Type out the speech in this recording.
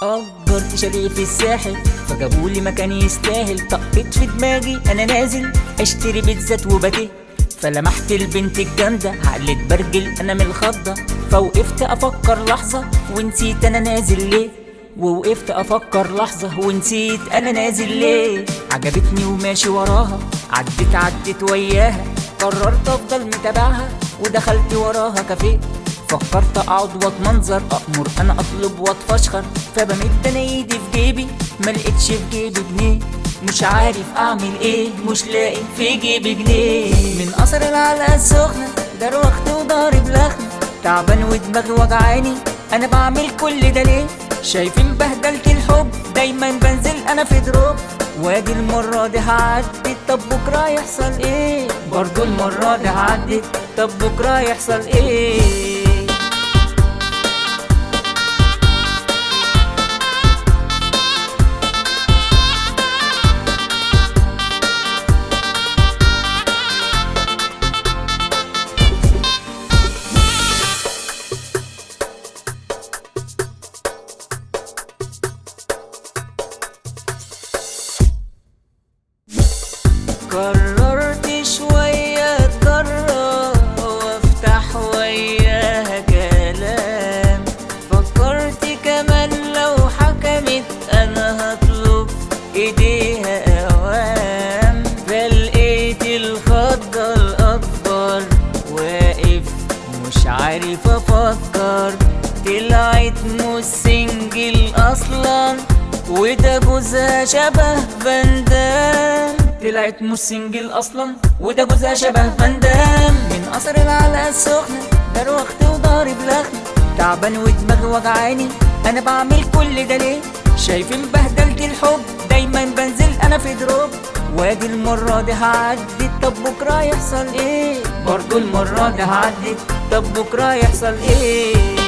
أجرت شاليه في الساحل فجابولي مكان يستاهل. طقت في دماغي أنا نازل أشتري بيتزات وباتيه، فلمحت البنت الجامدة علت برجل أنا من الخضة. فوقفت أفكر لحظة ونسيت أنا نازل ليه، ووقفت أفكر لحظة ونسيت أنا نازل ليه. عجبتني وماشي وراها، عدت وياها، قررت أفضل متابعها ودخلت وراها كافيه. فكرت اقعد واتمنظر، امر انا اطلب واتفشخر، فبمد انا ايدي في جيبي ملقتش في جيبي جنيه. مش عارف اعمل ايه، مش لاقي في جيبي جنيه. من اثر العلقه السخنه دروخت وضارب لخمه، تعبان ودماغي وجعاني، انا بعمل كل ده ليه؟ شايفين بهدلة الحب دايما بنزل انا في دروب، وادي المرة دي هعدي، طب بكرة يحصل ايه؟ برضو المرة دي هعدي، طب بكرة يحصل ايه؟ قررت شوية اتجرأ وافتح وياها كلام، فكرت كمان لو حكمت انا هطلب ايديها اوام. فلقيت الخضة الاكبر واقف مش عارف افكر، طلعت مش سنجل اصلا وده جوزها شبه فاندام. طلعت مش سنجل اصلا وده جوزها شبه فاندام. من اثر العلقه السخنه دروخت وضارب لخمه، تعبان ودماغي وجعاني، انا بعمل كل ده ليه؟ شايفين بهدلة الحب دايما بنزل انا في دروب، وادي المرة دي هعدي، طب بكرة يحصل ايه؟ برضو المرة دي هعدي، طب بكرة يحصل ايه؟